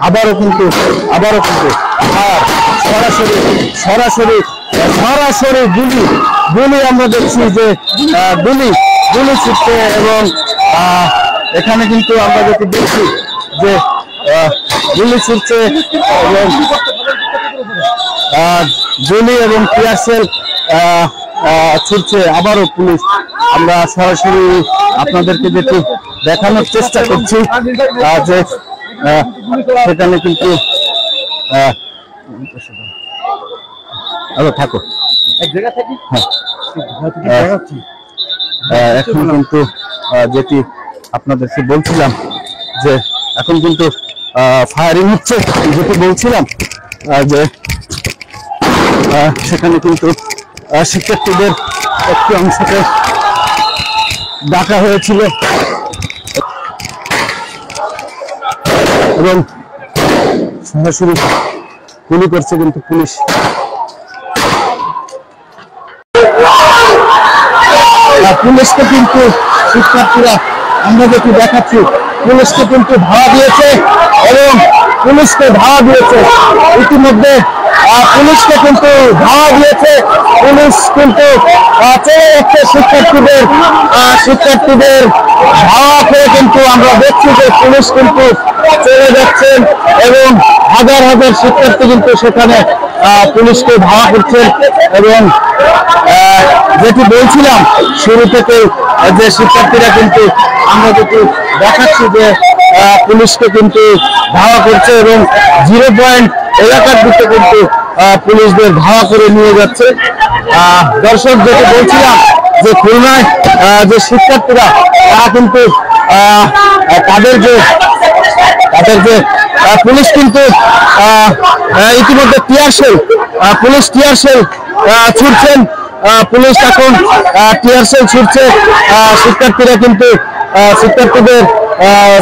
আবারও কিন্তু সরাসরি সরাসরি সরাসরি গুলি আমরা দেখছি যে গুলি ছুটছে এবং এখানে কিন্তু আমরা যেটি দেখছি যে গুলি ছুটছে এবং গুলি এবং টিয়ারশেল ছুটছে আবারও পুলিশ। আমরা সরাসরি আপনাদেরকে যেটি দেখানোর চেষ্টা করছি যে সেখানে কিন্তু থাকো এখন কিন্তু যেটি আপনাদেরকে বলছিলাম যে এখন কিন্তু ফায়ারিং হচ্ছে, যেটি বলছিলাম যে সেখানে কিন্তু শিক্ষার্থীদের একটি অংশকে ডাকা হয়েছিল এবং সরাসরি গুলি করছে কিন্তু পুলিশ। পুলিশকে কিন্তু শিক্ষার্থীরা আমরা যেটি দেখাচ্ছি পুলিশকে কিন্তু ধাওয়া দিয়েছে এবং ইতিমধ্যে পুলিশকে কিন্তু ধাওয়া দিয়েছে। পুলিশ কিন্তু চলে যাচ্ছে শিক্ষার্থীদের ধাওয়া করে কিন্তু আমরা দেখছি যে পুলিশ কিন্তু চলে যাচ্ছেন এবং হাজার হাজার শিক্ষার্থী কিন্তু সেখানে পুলিশকে ধাওয়া করছেন এবং যেটি বলছিলাম শুরু থেকে যে শিক্ষার্থীরা কিন্তু আমরা যেটি দেখাচ্ছি যে পুলিশকে কিন্তু ধাওয়া করছে এবং 0 পয়েন্ট এলাকার দিকে কিন্তু পুলিশদের ধাওয়া করে নিয়ে যাচ্ছে। দর্শক যেটি বলছিলাম যে খুলনায় যে শিক্ষার্থীরা তারা কিন্তু তাদের যে পুলিশ কিন্তু ইতিমধ্যে পুলিশ টিয়ারশেল ছুটছেন, পুলিশ এখন টিয়ারশেল ছুটছে। শিক্ষার্থীরা কিন্তু শিক্ষার্থীদের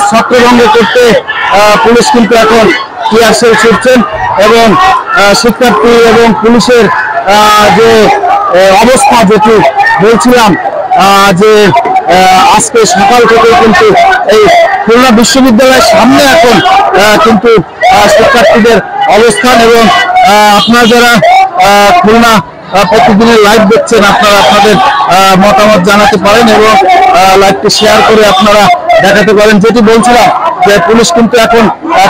ছত্রভঙ্গ করতে পুলিশ কিন্তু এখন টিয়ারশেল ছুটছেন এবং শিক্ষার্থী এবং পুলিশের যে অবস্থা যেটি বলছিলাম যে আজকে সকাল থেকে কিন্তু এই খুলনা বিশ্ববিদ্যালয়ের সামনে এখন কিন্তু শিক্ষার্থীদের অবস্থান এবং আপনারা যারা খুলনা প্রতিদিনের লাইভ দেখছেন আপনারা আপনাদের মতামত জানাতে পারেন এবং লাইভটি শেয়ার করে আপনারা দেখাতে পারেন। যেটি বলছিলাম যে পুলিশ কিন্তু এখন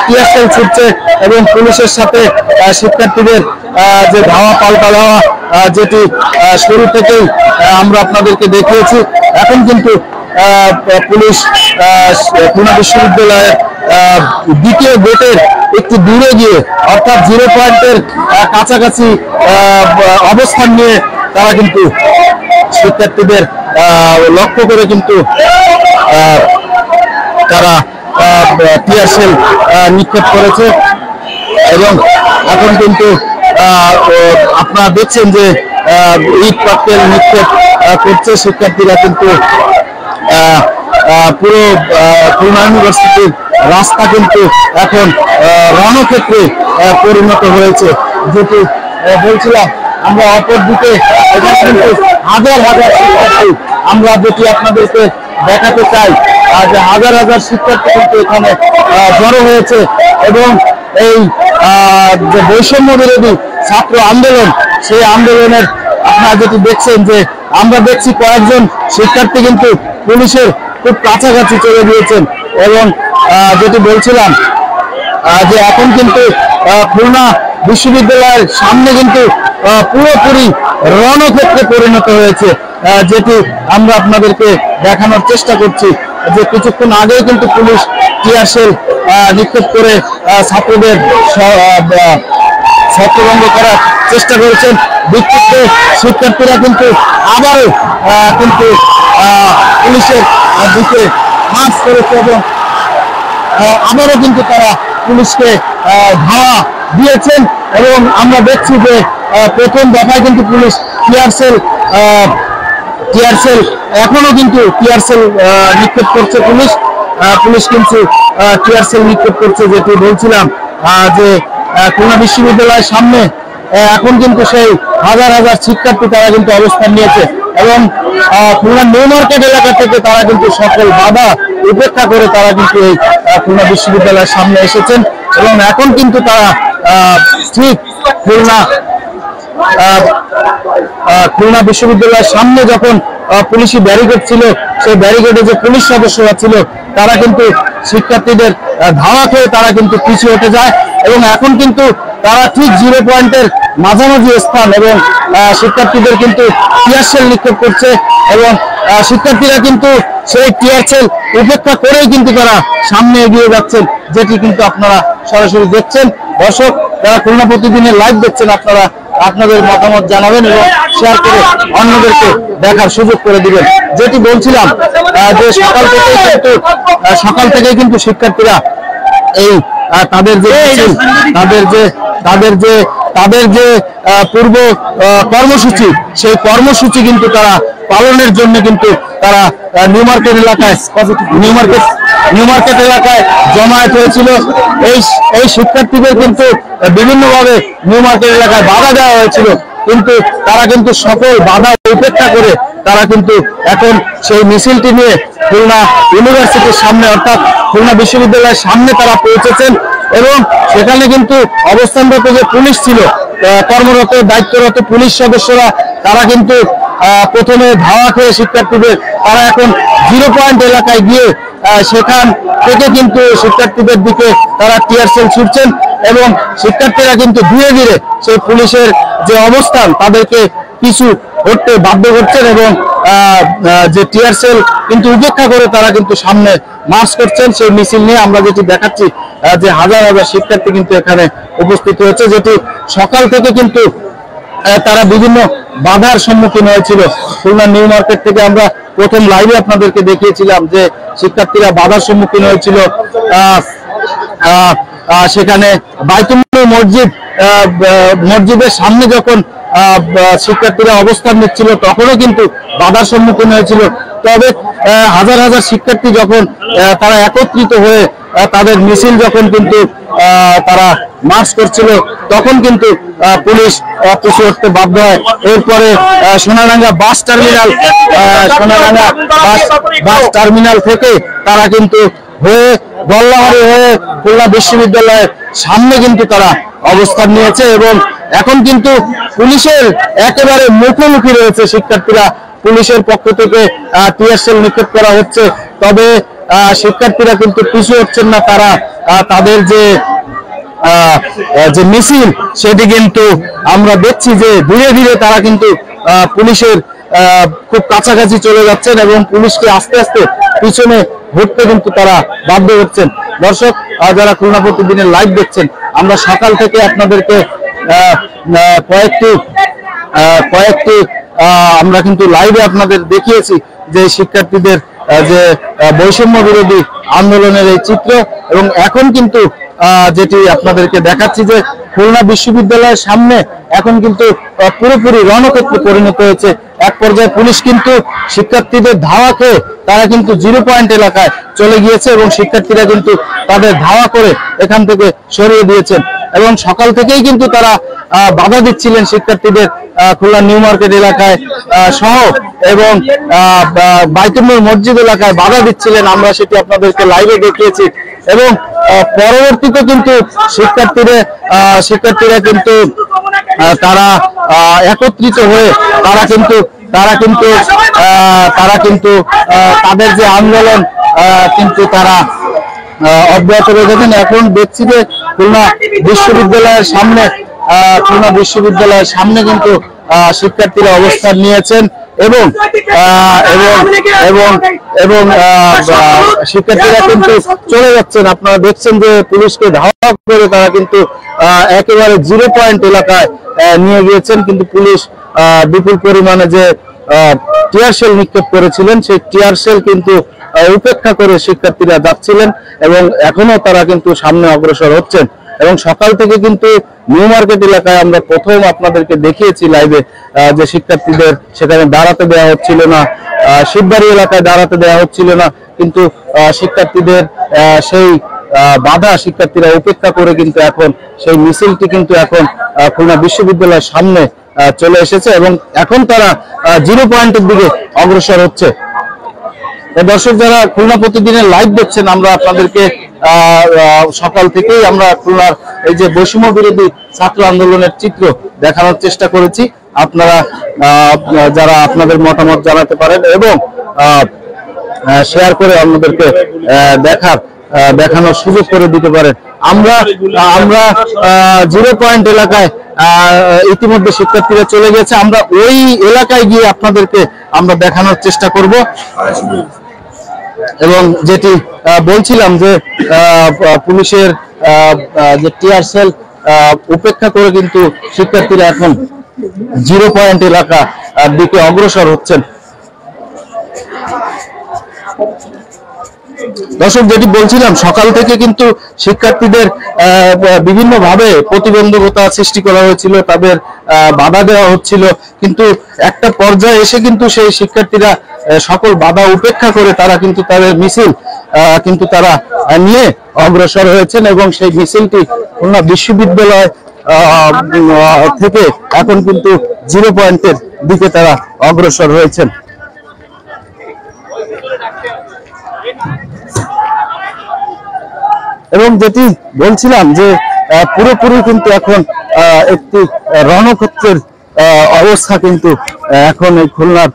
টিয়ারশেল ছুটছে এবং পুলিশের সাথে শিক্ষার্থীদের যে ধাওয়া পাল্টা ধাওয়া যেটি শুরু থেকেই আমরা আপনাদেরকে দেখিয়েছি। এখন কিন্তু পুলিশ খুলনা বিশ্ববিদ্যালয়ের দ্বিতীয় গেটের একটু দূরে গিয়ে অর্থাৎ 0 পয়েন্টের কাছাকাছি অবস্থান নিয়ে তারা কিন্তু শিক্ষার্থীদের লক্ষ্য করে কিন্তু তারা টিয়ারশেল নিক্ষেপ করেছে এবং এখন কিন্তু আপনারা দেখছেন যে ইট পাটকেল নিক্ষেপ করছে শিক্ষার্থীরা কিন্তু পুরো খুলনা ইউনিভার্সিটির রাস্তা কিন্তু এখন রণক্ষেত্রে পরিণত হয়েছে। যেটি বলছিলাম আমরা অপরদিকে এখানে কিন্তু হাজার হাজার শিক্ষার্থী আমরা যেটি আপনাদেরকে দেখাতে চাই যে হাজার হাজার শিক্ষার্থী কিন্তু এখানে জড়ো হয়েছে এবং এই যে বৈষম্য বিরোধী ছাত্র আন্দোলন সেই আন্দোলনের আপনারা যেটি দেখছেন যে আমরা দেখছি কয়েকজন শিক্ষার্থী কিন্তু পুলিশের খুব কাছাকাছি চলে গিয়েছেন এবং যেটি বলছিলাম যে এখন কিন্তু খুলনা বিশ্ববিদ্যালয়ের সামনে কিন্তু পুরোপুরি রণক্ষেত্রে পরিণত হয়েছে। যেটি আমরা আপনাদেরকে দেখানোর চেষ্টা করছি যে কিছুক্ষণ আগেই কিন্তু পুলিশ টিয়ারশেল নিক্ষেপ করে ছাত্রদের ছত্রভঙ্গ করার চেষ্টা করেছেন। বিক্ষিপ্ত শিক্ষার্থীরা কিন্তু আবারও কিন্তু পুলিশের দিকে মার্চ করেছে এবং আবারও কিন্তু তারা পুলিশকে ধাওয়া দিয়েছেন এবং আমরা দেখছি যে প্রথম দফায় কিন্তু পুলিশ টিয়ারশেল এখনো কিন্তু টিয়ারশেল নিক্ষেপ করছে পুলিশ কিন্তু টিয়ারশেল নিক্ষেপ করছে। যেটি বলছিলাম যে খুলনা বিশ্ববিদ্যালয়ের সামনে এখন কিন্তু সেই হাজার হাজার শিক্ষার্থী তারা কিন্তু অবস্থান নিয়েছে এবং খুলনা নিউ মার্কেট এলাকা থেকে তারা কিন্তু সকল বাধা উপেক্ষা করে তারা কিন্তু এই খুলনা বিশ্ববিদ্যালয়ের সামনে এসেছেন এবং এখন কিন্তু তারা ঠিক খুলনা বিশ্ববিদ্যালয়ের সামনে যখন পুলিশি ব্যারিকেড ছিল, সেই ব্যারিকেডে যে পুলিশ সদস্যরা ছিল তারা কিন্তু শিক্ষার্থীদের ধাওয়া খেয়ে তারা কিন্তু পিছু হটে যায় এবং এখন কিন্তু তারা ঠিক 0 পয়েন্টের মাঝামাঝি স্থান এবং শিক্ষার্থীদের কিন্তু টিয়ার শেল নিক্ষেপ করছে এবং শিক্ষার্থীরা কিন্তু সেই টিয়ার শেল উপেক্ষা করেই কিন্তু তারা সামনে এগিয়ে যাচ্ছেন, যেটি কিন্তু আপনারা সরাসরি দেখছেন। দর্শক, যারা খুলনা প্রতিদিনের লাইভ দেখছেন, আপনারা আপনাদের মতামত জানাবেন এবং শেয়ার করে অন্যদেরকে দেখার সুযোগ করে দিবেন। যেটি বলছিলাম যে সকাল থেকেই কিন্তু শিক্ষার্থীরা এই তাদের যে পূর্ব কর্মসূচি, সেই কর্মসূচি কিন্তু তারা পালনের জন্য কিন্তু তারা নিউ মার্কেট এলাকায় জমায়েত হয়েছিল। এই শিক্ষার্থীদের কিন্তু বিভিন্নভাবে নিউ মার্কেট এলাকায় বাধা দেওয়া হয়েছিল, কিন্তু তারা কিন্তু সকল বাধা উপেক্ষা করে তারা কিন্তু এখন সেই মিছিলটি নিয়ে খুলনা ইউনিভার্সিটির সামনে অর্থাৎ খুলনা বিশ্ববিদ্যালয়ের সামনে তারা পৌঁছেছেন এবং সেখানে কিন্তু অবস্থানরত যে পুলিশ ছিল, কর্মরত দায়িত্বরত পুলিশ সদস্যরা, তারা কিন্তু প্রথমে ধাওয়া খেয়ে শিক্ষার্থীদের তারা এখন 0 পয়েন্ট এলাকায় গিয়ে সেখান থেকে কিন্তু শিক্ষার্থীদের দিকে তারা টিয়ার শেল ছুটছেন এবং শিক্ষার্থীরা কিন্তু ধীরে ধীরে সেই পুলিশের যে অবস্থান তাদেরকে কিছু করতে বাধ্য করছেন এবং যে টিয়ার শেল কিন্তু উপেক্ষা করে তারা কিন্তু সামনে মার্চ করছেন। সেই মিছিল নিয়ে আমরা যেটি দেখাচ্ছি যে হাজার হাজার শিক্ষার্থী কিন্তু এখানে উপস্থিত হয়েছে, যেটি সকাল থেকে কিন্তু তারা বিভিন্ন বাধার সম্মুখীন হয়েছিল। খুলনা নিউ মার্কেট থেকে আমরা প্রথম লাইভে আপনাদেরকে দেখিয়েছিলাম যে শিক্ষার্থীরা বাধার সম্মুখীন হয়েছিল। সেখানে বাইতুল্লাহ মসজিদের সামনে যখন শিক্ষার্থীরা অবস্থান নিচ্ছিল তখনও কিন্তু বাধার সম্মুখীন হয়েছিল। তবে হাজার হাজার শিক্ষার্থী যখন তারা একত্রিত হয়ে তাদের মিছিল যখন কিন্তু তারা মার্চ করছিল তখন কিন্তু পুলিশ পিছু হটতে বাধ্য হয়। এরপরে সোনাডাঙ্গা বাস টার্মিনাল থেকে তারা কিন্তু হয়ে গল্লাহারি হয়ে খুলনা বিশ্ববিদ্যালয়ের সামনে কিন্তু তারা অবস্থান নিয়েছে এবং এখন কিন্তু পুলিশের একেবারে মুখোমুখি রয়েছে শিক্ষার্থীরা। পুলিশের পক্ষ থেকে টিয়ার শেল নিক্ষেপ করা হচ্ছে, তবে শিক্ষার্থীরা কিন্তু পিছু হচ্ছেন না। তারা তাদের যে মিছিল সেটি কিন্তু আমরা দেখছি যে ধীরে ধীরে তারা কিন্তু পুলিশের খুব কাছাকাছি চলে যাচ্ছেন এবং পুলিশকে আস্তে আস্তে পিছনে ঘুরতে কিন্তু তারা বাধ্য হচ্ছেন। দর্শক, যারা খুলনা প্রতিদিনের লাইভ দেখছেন, আমরা সকাল থেকে আপনাদেরকে কয়েকটি আমরা কিন্তু লাইভে আপনাদের দেখিয়েছি যে শিক্ষার্থীদের যে বৈষম্য বিরোধী আন্দোলনের এই চিত্র এবং এখন কিন্তু যেটি আপনাদেরকে দেখাচ্ছি যে খুলনা বিশ্ববিদ্যালয়ের সামনে এখন কিন্তু পুরোপুরি রণক্ষেত্রে পরিণত হয়েছে। এক পর্যায়ে পুলিশ কিন্তু শিক্ষার্থীদের ধাওয়া খেয়ে তারা কিন্তু 0 পয়েন্ট এলাকায় চলে গিয়েছে এবং শিক্ষার্থীরা কিন্তু তাদের ধাওয়া করে এখান থেকে সরিয়ে দিয়েছেন এবং সকাল থেকেই কিন্তু তারা বাধা দিচ্ছিলেন শিক্ষার্থীদের খুলনা নিউ মার্কেট এলাকায় সহ এবং বাইতুল্লাহ মসজিদ এলাকায় বাধা দিচ্ছিলেন। আমরা সেটি আপনাদেরকে লাইভে দেখিয়েছি এবং পরবর্তীতে কিন্তু শিক্ষার্থীরা কিন্তু তারা একত্রিত হয়ে তারা কিন্তু তাদের যে আন্দোলন কিন্তু তারা অব্যাহত রেখেছেন। এখন দেখছি যে খুলনা বিশ্ববিদ্যালয়ের সামনে কিন্তু শিক্ষার্থীরা অবস্থান নিয়েছেন এবং শিক্ষার্থীরা কিন্তু চলে যাচ্ছেন। আপনারা দেখছেন যে পুলিশকে ধাওয়া করে তারা কিন্তু একেবারে 0 পয়েন্ট এলাকায় নিয়ে গিয়েছেন, কিন্তু পুলিশ বিপুল পরিমাণে যে টিয়ার শেল নিক্ষেপ করেছিলেন সেই টিয়ার শেল কিন্তু উপেক্ষা করে শিক্ষার্থীরা যাচ্ছিলেন এবং এখনো তারা কিন্তু সামনে অগ্রসর হচ্ছেন। এবং সকাল থেকে কিন্তু নিউ মার্কেট এলাকায় আমরা প্রথম আপনাদেরকে দেখিয়েছি লাইভে যে শিক্ষার্থীদের সেখানে দাঁড়াতে দেওয়া হচ্ছিল না, শিববাড়ি এলাকায় দাঁড়াতে দেওয়া হচ্ছিল না, কিন্তু শিক্ষার্থীদের সেই বাধা শিক্ষার্থীরা উপেক্ষা করে কিন্তু এখন সেই মিছিলটি কিন্তু এখন খুলনা বিশ্ববিদ্যালয়ের সামনে চলে এসেছে এবং এখন তারা 0 পয়েন্টের দিকে অগ্রসর হচ্ছে। দর্শক যারা খুলনা প্রতিদিনের লাইভ দেখছেন, আমরা আপনাদেরকে সকাল থেকেই আমরা খুলনার এই যে বৈষম্য বিরোধী ছাত্র আন্দোলনের চিত্র দেখানোর চেষ্টা করেছি। আপনারা যারা আপনাদের মতামত জানাতে পারেন এবং শেয়ার করে অন্যদেরকে দেখানোর সুযোগ করে দিতে পারেন। আমরা 0 পয়েন্ট এলাকায় ইতিমধ্যে শিক্ষার্থীরা চলে গেছে। আমরা ওই এলাকায় গিয়ে আপনাদেরকে আমরা দেখানোর চেষ্টা করব। এবং যেটি বলছিলাম যে পুলিশের যে টিয়ার সেল উপেক্ষা করে কিন্তু শিক্ষার্থীরা এখন 0 পয়েন্ট এলাকা দিকে অগ্রসর হচ্ছেন। দর্শক যেটি বলছিলাম, সকাল থেকে কিন্তু শিক্ষার্থীদের বিভিন্ন ভাবে প্রতিবন্ধকতা সৃষ্টি করা হয়েছিল, তাদের বাধা দেওয়া হচ্ছিল, কিন্তু একটা পর্যায়ে এসে কিন্তু সেই শিক্ষার্থীরা সকল বাধা উপেক্ষা করে তারা কিন্তু তাদের মিছিল কিন্তু তারা নিয়ে অগ্রসর হয়েছেন এবং সেই মিছিলটি খুলনা বিশ্ববিদ্যালয় থেকে এখন কিন্তু 0 পয়েন্টের দিকে তারা অগ্রসর হয়েছেন। এবং যেটি বলছিলাম যে পুরোপুরি কিন্তু এখন একটি রণক্ষেত্রের অবস্থা কিন্তু এখন এই খুলনার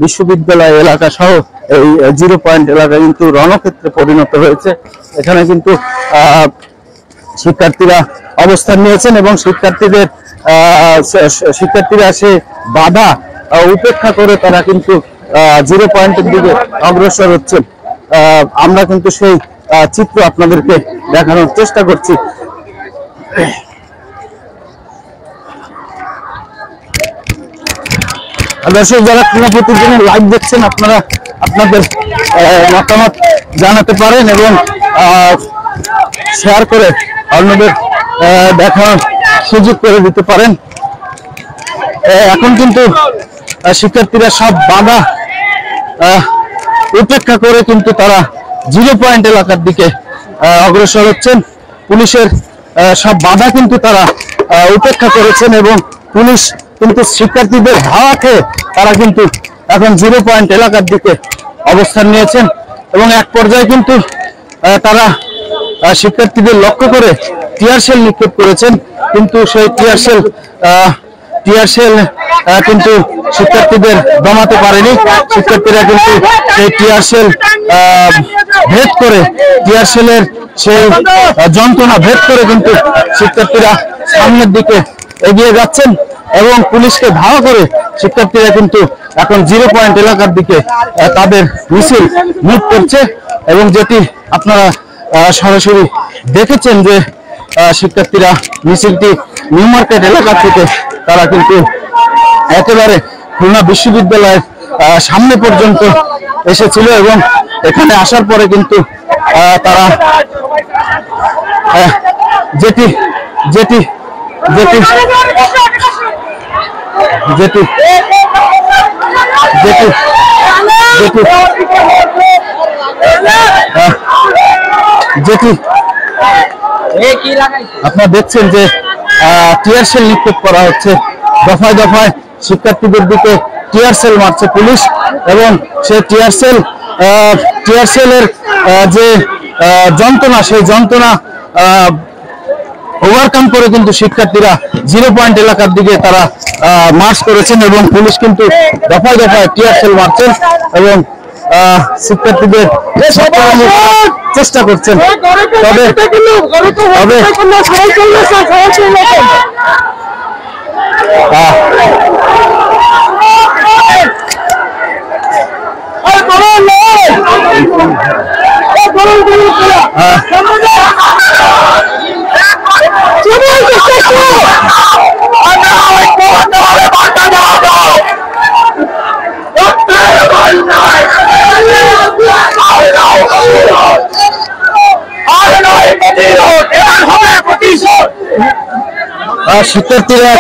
বিশ্ববিদ্যালয় এলাকা সহ এই 0 পয়েন্ট এলাকা কিন্তু রণক্ষেত্রে পরিণত হয়েছে। এখানে কিন্তু শিক্ষার্থীরা অবস্থান নিয়েছেন এবং শিক্ষার্থীরা সে বাধা উপেক্ষা করে তারা কিন্তু 0 পয়েন্টের দিকে অগ্রসর হচ্ছেন। আমরা কিন্তু সেই চিত্র আপনাদেরকে দেখানোর চেষ্টা করছি। দর্শক যারা খুলনা প্রতিদিনের লাইভ দেখছেন, আপনারা আপনাদের মতামত জানাতে পারেন এবং শেয়ার করে অন্যদের দেখানোর সুযোগ করে দিতে পারেন। এখন কিন্তু শিক্ষার্থীরা সব বাধা উপেক্ষা করে কিন্তু তারা 0 পয়েন্ট এলাকার দিকে অগ্রসর হচ্ছেন। পুলিশের সব বাধা কিন্তু তারা উপেক্ষা করেছেন এবং পুলিশ কিন্তু শিক্ষার্থীদের ধাওয়া খেয়ে তারা কিন্তু এখন 0 পয়েন্ট এলাকার দিকে অবস্থান নিয়েছেন এবং এক পর্যায়ে কিন্তু তারা শিক্ষার্থীদের লক্ষ্য করে টিয়ার সেল নিক্ষেপ করেছেন, কিন্তু সেই টিয়ার সেল কিন্তু শিক্ষার্থীদের দমাতে পারেনি। শিক্ষার্থীরা কিন্তু সেই টিয়ার সেল ভেদ করে, টিয়ার সেলের সেই যন্ত্রণা ভেদ করে কিন্তু শিক্ষার্থীরা সামনের দিকে এগিয়ে যাচ্ছেন এবং পুলিশকে ধাওয়া করে শিক্ষার্থীরা কিন্তু এখন 0 পয়েন্ট এলাকার দিকে তাদের মিছিল মুভ করছে। এবং যেটি আপনারা সরাসরি দেখেছেন যে শিক্ষার্থীরা মিছিলটি নিউ মার্কেট এলাকা থেকে তারা কিন্তু একেবারে খুলনা বিশ্ববিদ্যালয়ের সামনে পর্যন্ত এসেছিল এবং এখানে আসার পরে কিন্তু তারা যেটি যেটি যেটি যেটি যেটি যেটি আপনারা দেখছেন যে টিয়ার সেল নিক্ষেপ করা হচ্ছে, দফায় দফায় শিক্ষার্থীদের দিকে টিয়ার সেল মারছে পুলিশ এবং সেই টিয়ার সেলের যে যন্ত্রণা, সেই যন্ত্রণা ওভারকাম করে কিন্তু শিক্ষার্থীরা 0 পয়েন্ট এলাকার দিকে তারা মার্চ করেছেন এবং পুলিশ কিন্তু দফায় দফায় টিয়ার সেল মারছেন এবং শিক্ষার্থীদের চেষ্টা করছেন। তবে শিক্ষার্থীরা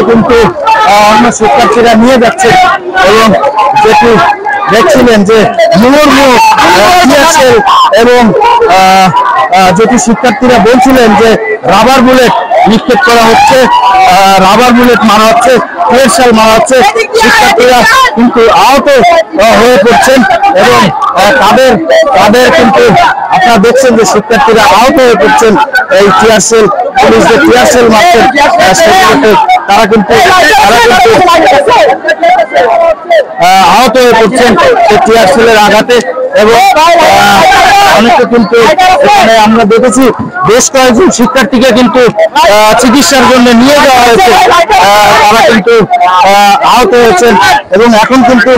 কিন্তু অন্য শিক্ষার্থীরা নিয়ে যাচ্ছে এবং যেটি দেখছিলেন যে এবং যেটি শিক্ষার্থীরা বলছিলেন যে রাবার বুলেট নিক্ষেপ করা হচ্ছে, রাবার বুলেট মারা হচ্ছে, টিয়ার শেল মারা হচ্ছে। শিক্ষার্থীরা কিন্তু আহত হয়ে পড়ছেন এবং তাদের কিন্তু আপনারা দেখছেন যে শিক্ষার্থীরা আহত হয়ে পড়ছেন। এই টিয়ার শেল, পুলিশ যে টিয়ার শেল মারছেন সেগুলোতে তারা কিন্তু আহত হয়ে পড়ছেন এই টিয়ার শেলের আঘাতে। এবং অনেকে কিন্তু এখানে আমরা দেখেছি বেশ কয়েকজন শিক্ষার্থীকে কিন্তু চিকিৎসার জন্য নিয়ে যাওয়া হয়েছে, তারা কিন্তু আহত হয়েছেন এবং এখন কিন্তু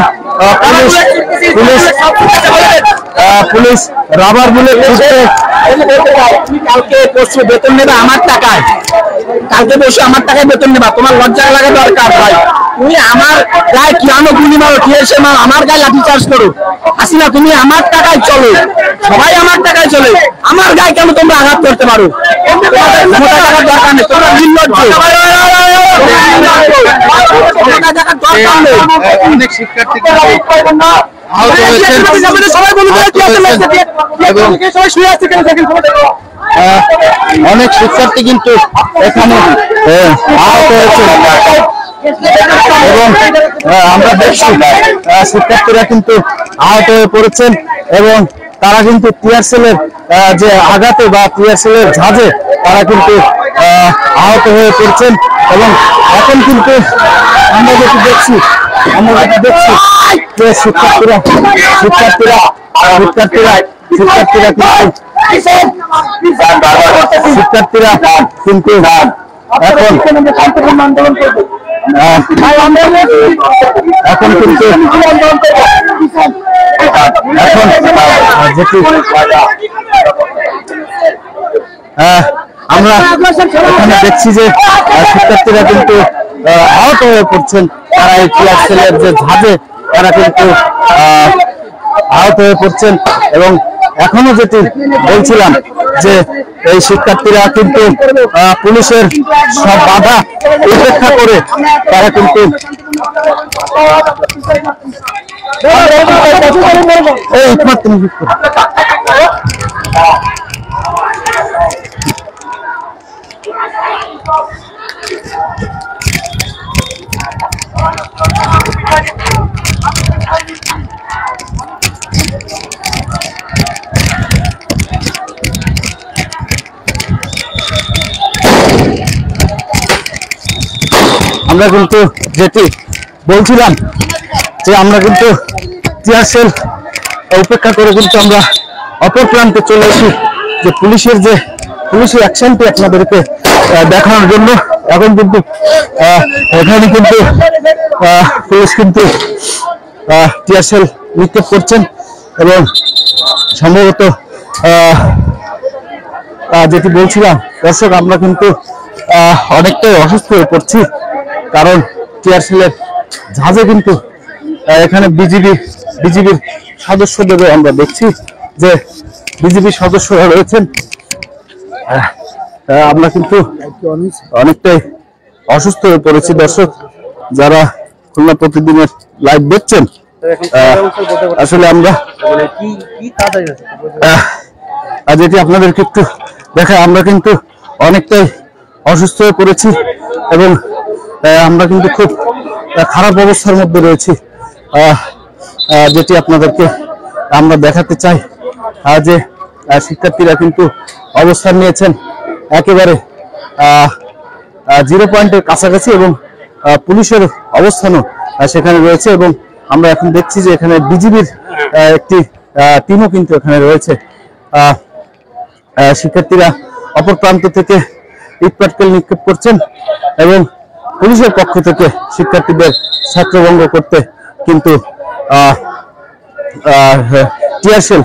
পুলিশ রাবার বুলেট কালকে পরশু বেতন নেবে আমার টাকায়, কালকে বসে আমার টাকায় বেতন নেবা, তোমার লজ্জা লাগা দরকার ভাই। তুমি আমার গায়ে কেন গুলি মারো, টিএসএ মারো, আমার গায়ে লাঠি চার্জ করো। হাসিনা তুমি আমার টাকায় চলো, সবাই আমার টাকায় চলে, আমার গায়ে কেন তোমরা আঘাত করতে পারো? দরকার নেই, তোমরা নির্লজ্জ। অনেক শিক্ষার্থী অনেক শিক্ষার্থী কিন্তু এখানে আহত হয়েছে এবং আমরা দেখছি শিক্ষার্থীরা কিন্তু আহত হয়ে পড়েছেন এবং তারা কিন্তু টিয়ার সেলের যে আঘাতে বা টিয়ার সেলের ঝাঁজে তারা কিন্তু আহত হয়ে পড়ছেন। এবং এখন কিন্তু আমরা যেটি দেখছি যে শিক্ষার্থীরা কিন্তু এখন কিন্তু আমরা এখানে দেখছি যে শিক্ষার্থীরা কিন্তু আহত হয়ে পড়ছেন, তারা এই টিয়ার সেলের যে ঝাঁজে তারা কিন্তু আহত হয়ে পড়ছেন। এবং এখনো যেটি বলছিলাম যে এই শিক্ষার্থীরা কিন্তু পুলিশের সব বাধা উপেক্ষা করে তারা কিন্তু এই আমরা কিন্তু যেটি বলছিলাম যে আমরা কিন্তু টিয়ার সেল উপেক্ষা করে কিন্তু আমরা অপর প্রান্তে চলে এসেছি, যে পুলিশের অ্যাকশনটি আপনাদেরকে দেখানোর জন্য। এখন কিন্তু এখানে কিন্তু পুলিশ কিন্তু টিয়ার সেল নিক্ষেপ করছেন এবং সম্ভবত যেটি বলছিলাম দর্শক, আমরা কিন্তু অনেকটাই অসুস্থ হয়ে পড়ছি, কারণ টিয়ার সেলের ঝাঁজে কিন্তু এখানে বিজিবির সদস্যদেরও আমরা দেখছি যে বিজিবি সদস্যরা রয়েছেন। আমরা কিন্তু অনেকটাই অসুস্থ হয়ে পড়েছি দর্শক, যারা খুলনা প্রতিদিনের লাইভ দেখছেন। আসলে আমরা যেটি আপনাদেরকে একটু দেখায়, আমরা কিন্তু অনেকটাই অসুস্থ হয়ে পড়েছি এবং আমরা কিন্তু খুব খারাপ অবস্থার মধ্যে রয়েছি, যেটি আপনাদেরকে আমরা দেখাতে চাই। যে শিক্ষার্থীরা কিন্তু অবস্থান নিয়েছেন একেবারে 0 পয়েন্টের কাছাকাছি এবং পুলিশের অবস্থানও সেখানে রয়েছে। এবং আমরা এখন দেখছি যে এখানে বিজিবির একটি টিমও কিন্তু এখানে রয়েছে। শিক্ষার্থীরা অপর প্রান্ত থেকে ইটপাটকেল নিক্ষেপ করছেন এবং পুলিশের পক্ষ থেকে শিক্ষার্থীদের ছাত্রভঙ্গ করতে কিন্তু টিয়ার শেল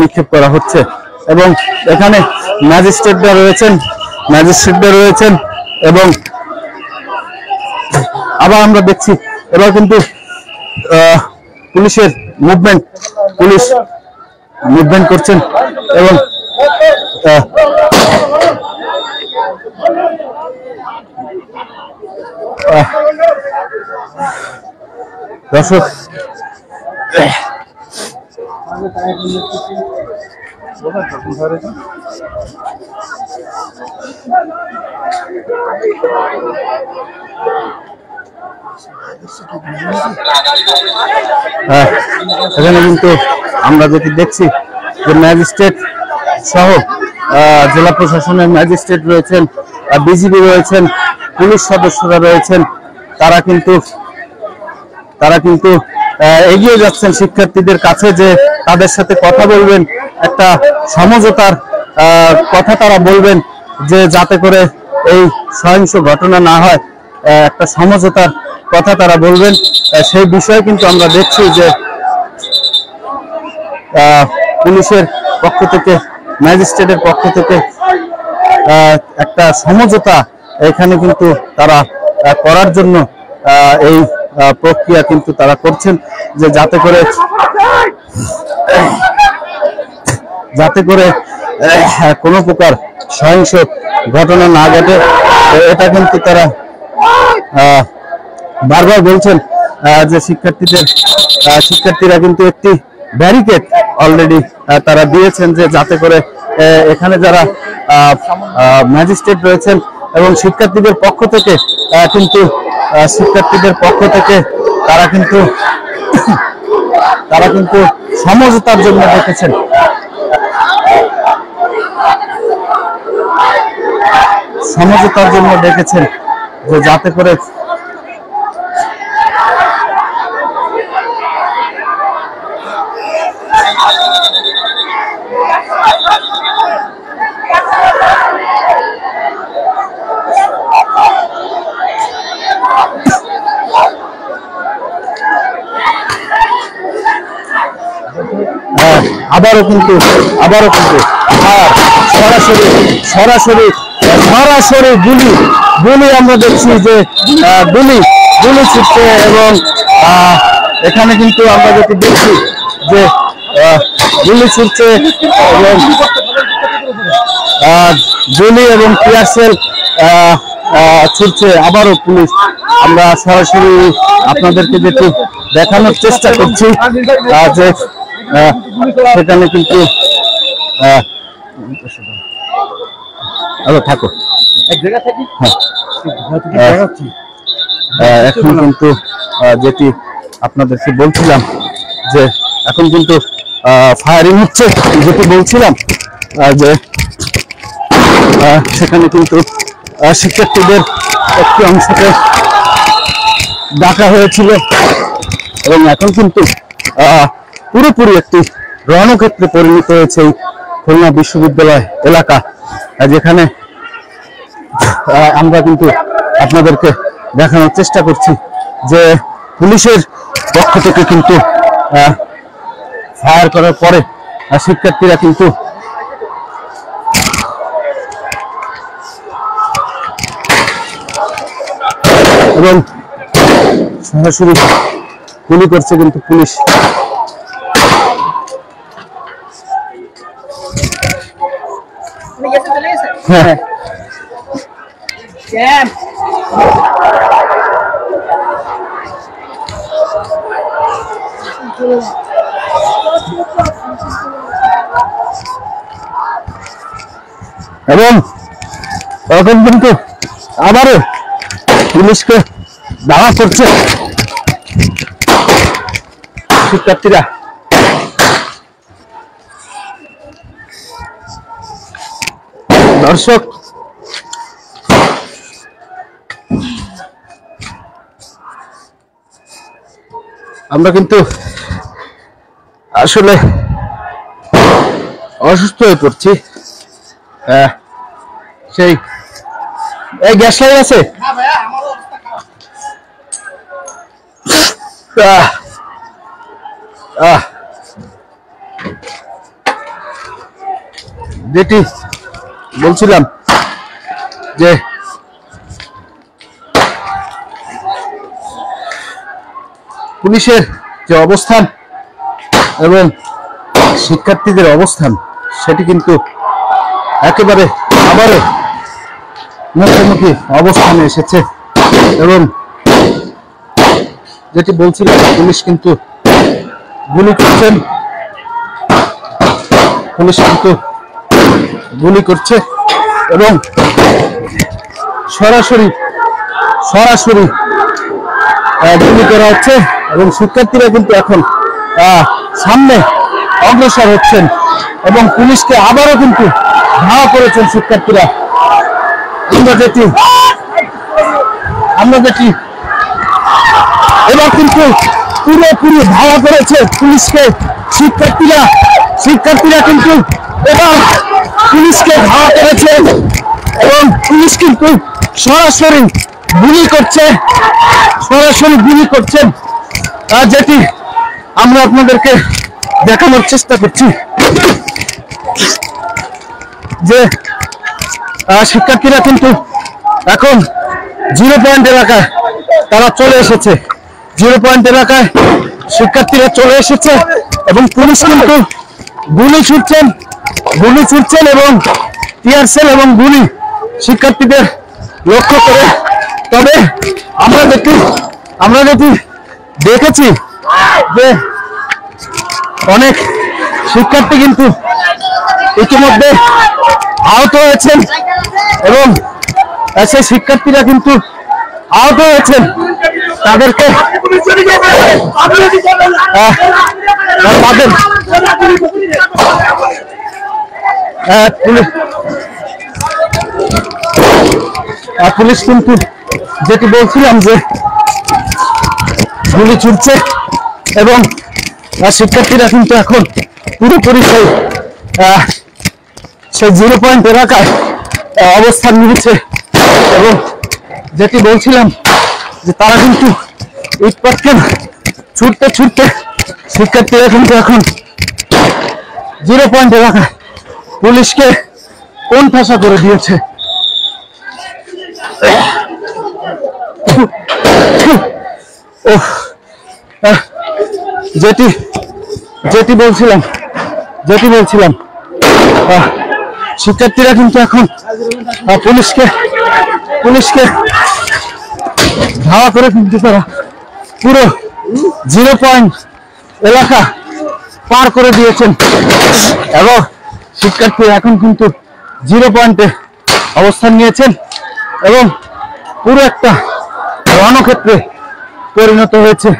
নিক্ষেপ করা হচ্ছে। এবং এখানে ম্যাজিস্ট্রেটরা রয়েছেন এবং আবার আমরা দেখছি এবার কিন্তু পুলিশ মুভমেন্ট করছেন এবং দর্শক এখানে কিন্তু আমরা যেটি দেখছি যে ম্যাজিস্ট্রেট সহ জেলা প্রশাসনের ম্যাজিস্ট্রেট রয়েছেন, বিজিবি রয়েছেন, পুলিশ সদস্যরা রয়েছেন, তারা কিন্তু এগিয়ে যাচ্ছেন শিক্ষার্থীদের কাছে যে তাদের সাথে কথা বলবেন, একটা সমঝোতার কথা তারা বলবেন, যে যাতে করে এই সহিংস ঘটনা না হয়, একটা সমঝোতার কথা তারা বলবেন। সেই বিষয়ে কিন্তু আমরা দেখছি যে পুলিশের পক্ষ থেকে, ম্যাজিস্ট্রেটের পক্ষ থেকে একটা সমঝোতা এখানে কিন্তু তারা করার জন্য এই প্রক্রিয়া কিন্তু তারা করছেন, যে যাতে করে কোনো প্রকার সহিংস ঘটনা না ঘটে। এটা কিন্তু তারা বারবার বলছেন যে শিক্ষার্থীরা কিন্তু একটি ব্যারিকেড অলরেডি তারা দিয়েছেন, যে যাতে করে এখানে যারা ম্যাজিস্ট্রেট রয়েছেন এবং শিক্ষার্থীদের পক্ষ থেকে তারা কিন্তু সমঝোতার জন্য ডেকেছেন। যে যাতে করে আবারও কিন্তু সরাসরি গুলি আমরা দেখছি যে গুলি ছুটছে, এবং এখানে কিন্তু আমরা যেটি দেখছি যে গুলি ছুটছে এবং গুলি এবং টিয়ারশেল ছুটছে। আবারও পুলিশ, আমরা সরাসরি আপনাদেরকে যেটি দেখানোর চেষ্টা করছি যে সেখানে কিন্তু থাকো এখন কিন্তু যেটি আপনাদেরকে বলছিলাম যে এখন কিন্তু ফায়ারিং হচ্ছে, যেটি বলছিলাম যে সেখানে কিন্তু শিক্ষার্থীদের একটি অংশকে ডাকা হয়েছিল, এবং এখন কিন্তু পুরোপুরি একটি রণক্ষেত্রে পরিণত হয়েছে এই খুলনা বিশ্ববিদ্যালয় এলাকা, যেখানে আমরা কিন্তু আপনাদেরকে দেখানোর চেষ্টা করছি যে পুলিশের পক্ষ থেকে কিন্তু ফায়ার করার পরে শিক্ষার্থীরা কিন্তু এবং সরাসরি গুলি করছে কিন্তু পুলিশ। হ্যাঁ এবং এখন কিন্তু আবারও পুলিশকে দাওয়া করছে শিক্ষার্থীরা। দর্শক, আমরা কিন্তু আসলে অসুস্থ হয়ে পড়ছি। সেই এই গ্যাস লাইন আছে, যেটি বলছিলাম যে পুলিশের যে অবস্থান এবং শিক্ষার্থীদের অবস্থান, সেটি কিন্তু একেবারে আবারও মুখোমুখি অবস্থানে এসেছে। এবং যেটি বলছিলাম, পুলিশ কিন্তু গুলি করছে এবং সরাসরি সরাসরি গুলি করা হচ্ছে এবং শিক্ষার্থীরা কিন্তু এখন সামনে অগ্রসর হচ্ছেন এবং পুলিশকে আবারও কিন্তু ধাওয়া করেছেন শিক্ষার্থীরা। আমরা যেটি এবার কিন্তু পুরোপুরি ধাওয়া করেছে পুলিশকে শিক্ষার্থীরা কিন্তু এবার পুলিশকে ধাওয়া করেছে এবং পুলিশ কিন্তু সরাসরি গুলি করছেন যেটি আমরা আপনাদেরকে দেখানোর চেষ্টা করছি যে শিক্ষার্থীরা কিন্তু এখন 0 পয়েন্ট এলাকায় তারা চলে এসেছে। 0 পয়েন্ট এলাকায় শিক্ষার্থীরা চলে এসেছে এবং পুলিশ কিন্তু গুলি ছুটছেন এবং টিয়ার সেল এবং গুলি শিক্ষার্থীদের লক্ষ্য করে। তবে আমরা যেটি দেখেছি যে অনেক শিক্ষার্থী কিন্তু ইতিমধ্যে আহত হয়েছেন এবং সেই শিক্ষার্থীরা কিন্তু আহত হয়েছেন তাদেরকে পুলিশ কিন্তু যেটি বলছিলাম যে গুলি ছুটছে এবং শিক্ষার্থীরা কিন্তু এখন পুরোপুরি সেই 0 পয়েন্ট এলাকায় অবস্থান নিয়েছে এবং যেটি বলছিলাম যে তারা কিন্তু ইট পাটকেল ছুটতে শিক্ষার্থীরা কিন্তু এখন 0 পয়েন্ট এলাকায় পুলিশকে কোণঠাসা করে দিয়েছে। যেটি বলছিলাম শিক্ষার্থীরা কিন্তু এখন পুলিশকে ধাওয়া করে কিন্তু তারা পুরো 0 পয়েন্ট এলাকা পার করে দিয়েছেন এবং শিক্ষার্থীরা এখন কিন্তু 0 পয়েন্টে অবস্থান নিয়েছেন এবং পুরো একটা রণক্ষেত্রে পরিণত হয়েছে।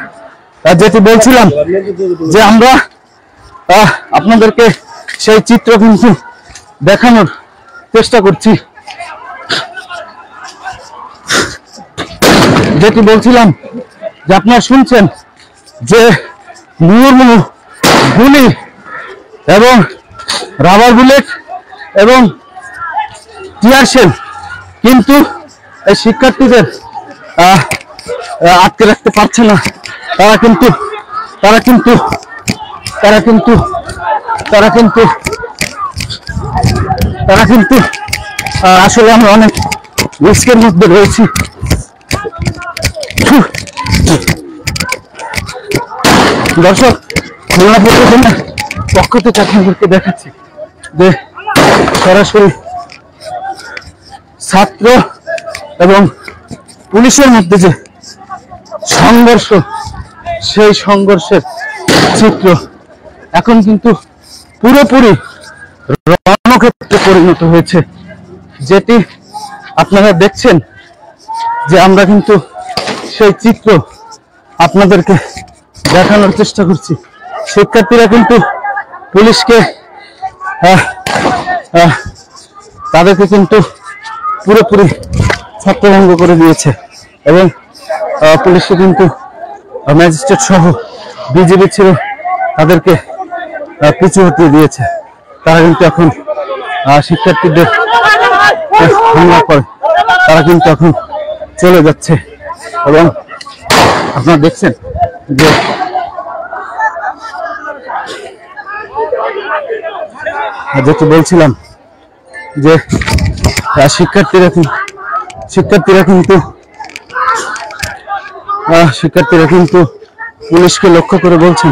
যেটি বলছিলাম যে আমরা আপনাদেরকে সেই চিত্র কিন্তু দেখানোর চেষ্টা করছি। যেটি বলছিলাম যে আপনারা শুনছেন যে মুহুর্মুহু গুলি এবং রাবার বুলেট এবং টিয়ার শেল কিন্তু এই শিক্ষার্থীদের আটকে রাখতে পারছে না। তারা কিন্তু আসলে আমরা অনেক রিস্কের মধ্যে রয়েছি। দর্শক, খুলনা প্রশাসনের পক্ষ থেকে আপনাদেরকে দেখাচ্ছি যে সরাসরি ছাত্র এবং পুলিশের মধ্যে যে সংঘর্ষ, সেই সংঘর্ষের চিত্র এখন কিন্তু পুরোপুরি রণক্ষেত্রে পরিণত হয়েছে। যেটি আপনারা দেখছেন যে আমরা কিন্তু সেই চিত্র আপনাদেরকে দেখানোর চেষ্টা করছি। শিক্ষার্থীরা কিন্তু পুলিশকে তাদেরকে কিন্তু পুরোপুরি ছত্রভঙ্গ করে দিয়েছে এবং পুলিশকে কিন্তু ম্যাজিস্ট্রেট সহ বিজিবি ছিল তাদেরকে পিছু হটিয়ে দিয়েছে। তারা কিন্তু এখন শিক্ষার্থীদের হামলা করে তারা কিন্তু এখন চলে যাচ্ছে এবং আপনারা দেখছেন যে যেটি বলছিলাম যে শিক্ষার্থীরা কিন্তু পুলিশকে লক্ষ্য করে বলছেন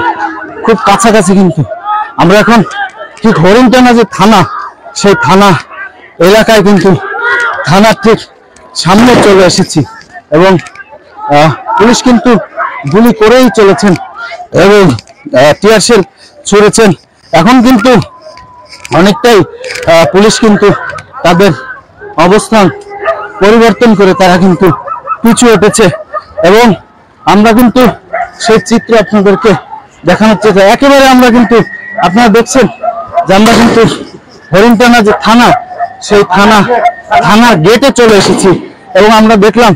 খুব কাছাকাছি। কিন্তু আমরা এখন ঠিক হরিণটানা যে থানা, সেই থানা এলাকায় কিন্তু থানার ঠিক সামনে চলে এসেছি এবং পুলিশ কিন্তু গুলি করেই চলেছেন এবং টিয়ার শেল ছুড়েছেন। এখন কিন্তু অনেকটাই পুলিশ কিন্তু তাদের অবস্থান পরিবর্তন করে তারা কিন্তু পিছু হটেছে এবং আমরা কিন্তু সেই চিত্র আপনাদেরকে দেখানোর চেষ্টা একেবারে আমরা কিন্তু আপনারা দেখছেন যে আমরা কিন্তু হরিণটানা যে থানা সেই থানার গেটে চলে এসেছি এবং আমরা দেখলাম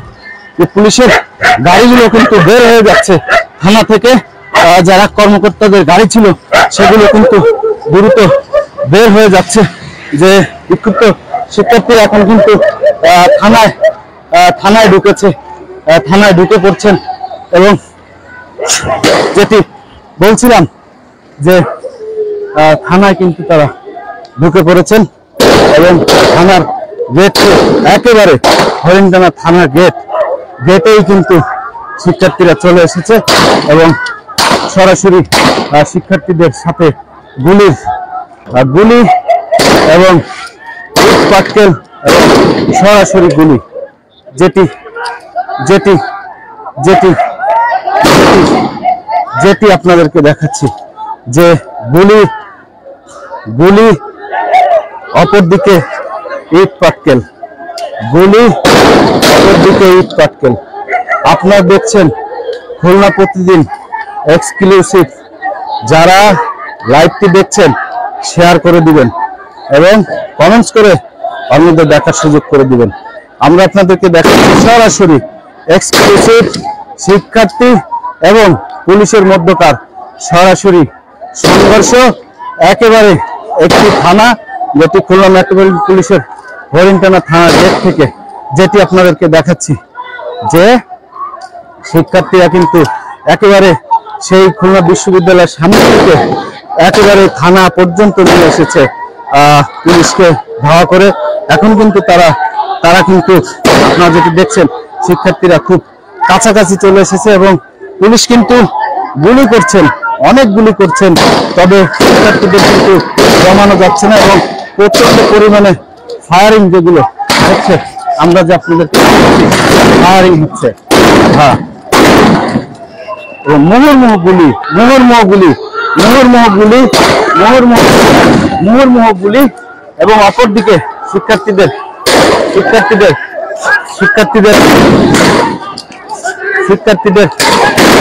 যে পুলিশের গাড়িগুলো কিন্তু বের হয়ে যাচ্ছে থানা থেকে যারা কর্মকর্তাদের গাড়ি ছিল সেগুলো কিন্তু দ্রুত বের হয়ে যাচ্ছে যে বিক্ষুব্ধ শিক্ষার্থীরা এখন কিন্তু থানায় ঢুকেছে থানায় ঢুকে পড়ছেন এবং যেটি বলছিলাম যে থানায় কিন্তু তারা ঢুকে পড়েছেন এবং থানার গেট একেবারে হরিণটানা থানার গেটেই কিন্তু শিক্ষার্থীরা চলে এসেছে এবং সরাসরি শিক্ষার্থীদের সাথে গুলি এবং পাটকেল এবং সরাসরি গুলি যেটি যেটি যেটি যেটি আপনাদেরকে দেখাচ্ছি যে গুলি অপরদিকে ইট পাটকেল গুলি অপরদিকে ইট পাটকেল আপনারা দেখছেন খুলনা প্রতিদিন এক্সক্লুসিভ যারা লাইভটি দেখছেন শেয়ার করে দিবেন এবং কমেন্টস করে অন্যদের দেখার সুযোগ করে দিবেন আমরা আপনাদেরকে দেখাচ্ছি সরাসরি এক্সক্লুসিভ শিক্ষার্থী এবং পুলিশের মধ্যকার সরাসরি সংঘর্ষ একেবারে একটি থানা যেটি খুলনা মেট্রোপলিটন পুলিশের হরিণটানা থানার গেট থেকে যেটি আপনাদেরকে দেখাচ্ছি যে শিক্ষার্থীরা কিন্তু একেবারে সেই খুলনা বিশ্ববিদ্যালয়ের সামনে থেকে একেবারে থানা পর্যন্ত নিয়ে এসেছে পুলিশকে ধাওয়া করে এখন কিন্তু তারা কিন্তু আপনারা যেটি দেখছেন শিক্ষার্থীরা খুব কাছাকাছি চলে এসেছে এবং পুলিশ কিন্তু গুলি করছেন অনেক গুলি করছেন তবে শিক্ষার্থীদের কিন্তু জমানো যাচ্ছে না এবং প্রচন্ড পরিমাণে ফায়ারিং যেগুলো হচ্ছে আমরা যে আপনাদের ফায়ারিং হচ্ছে হ্যাঁ মুহুর্মুহ গুলি এবং অপরদিকে শিক্ষার্থীদের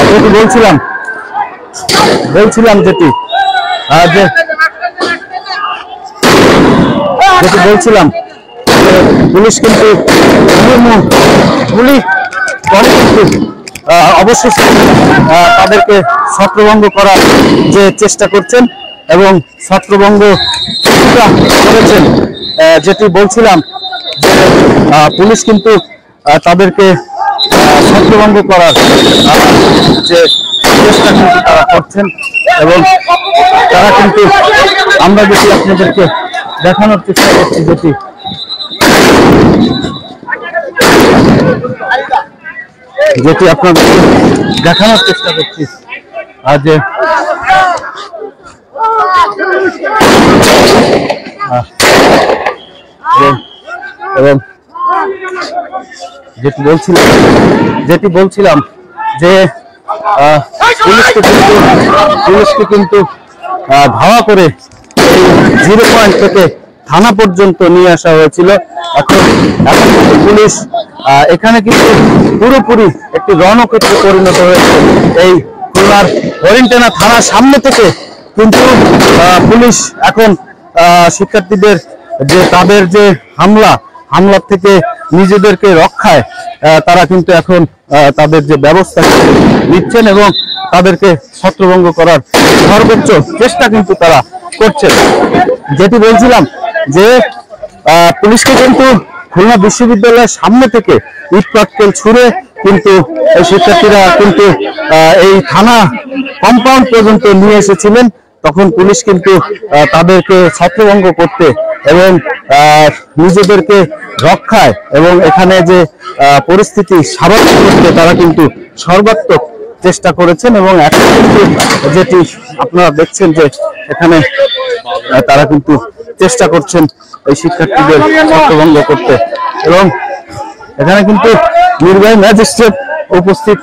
যেটি বলছিলাম যেটি বলছিলাম পুলিশ কিন্তু গুলি করে কিন্তু অবশ্যই তাদেরকে ছত্রভঙ্গ করার যে চেষ্টা করছেন এবং ছত্রভঙ্গ করেছেন যেটি বলছিলাম যে পুলিশ কিন্তু তাদেরকে ছত্রভঙ্গ করার যে চেষ্টা কিন্তু তারা করছেন এবং তারা কিন্তু আমরা যেটি আপনাদেরকে দেখানোর চেষ্টা করছি যেটি আপনাদেরকে দেখানোর চেষ্টা করছি যে এবং যেটি বলছিলাম যে পুলিশকে কিন্তু ধাওয়া করে এই 0 পয়েন্ট থেকে থানা পর্যন্ত নিয়ে আসা হয়েছিল এখন কিন্তু পুলিশ এখানে কিন্তু পুরোপুরি একটি রণক্ষেত্রে পরিণত হয়েছে এই খুলনার হরিণটানা থানার সামনে থেকে কিন্তু পুলিশ এখন শিক্ষার্থীদের যে তাদের যে হামলা থেকে নিজেদেরকে রক্ষায় তারা কিন্তু এখন তাদের যে ব্যবস্থা নিচ্ছেন এবং তাদেরকে ছত্রভঙ্গ করার সর্বোচ্চ চেষ্টা কিন্তু তারা করছেন যেটি বলছিলাম যে পুলিশকে কিন্তু খুলনা বিশ্ববিদ্যালয়ের সামনে থেকে ইট পাটকেল ছুঁড়ে কিন্তু শিক্ষার্থীরা কিন্তু এই থানা কম্পাউন্ড পর্যন্ত নিয়ে এসেছিলেন তখন পুলিশ কিন্তু তাদেরকে ছত্রভঙ্গ করতে এবং নিজেদেরকে রক্ষায় এবং এখানে যে পরিস্থিতি স্বাভাবিক করতে তারা কিন্তু সর্বাত্মক চেষ্টা করেছেন এবং এখন কিন্তু যেটি আপনারা দেখছেন যে এখানে তারা কিন্তু চেষ্টা করছেন এই শিক্ষার্থীদের ছত্রভঙ্গ করতে এবং এখানে কিন্তু নির্বাহী ম্যাজিস্ট্রেট উপস্থিত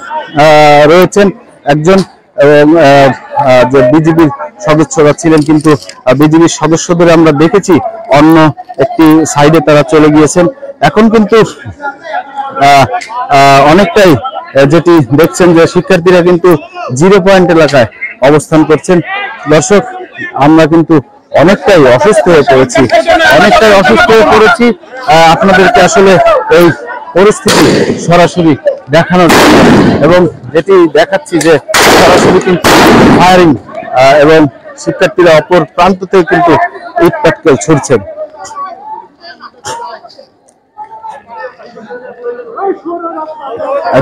রয়েছেন একজন এবং যে বিজিবির সদস্যরা ছিলেন কিন্তু বিজিবির সদস্যদের আমরা দেখেছি অন্য একটি সাইডে তারা চলে গিয়েছেন এখন কিন্তু অনেকটাই যেটি দেখছেন যে শিক্ষার্থীরা কিন্তু 0 পয়েন্ট এলাকায় অবস্থান করছেন। দর্শক, আমরা কিন্তু অনেকটাই অসুস্থ হয়ে পড়েছি আপনাদেরকে আসলে এই পরিস্থিতি সরাসরি দেখানোর জন্য, এবং যেটি দেখাচ্ছি যে সরাসরি কিন্তু ফায়ারিং এবং শিক্ষার্থীরা অপর প্রান্ত থেকে কিন্তু ইট পাটকেল ছুড়ছেন।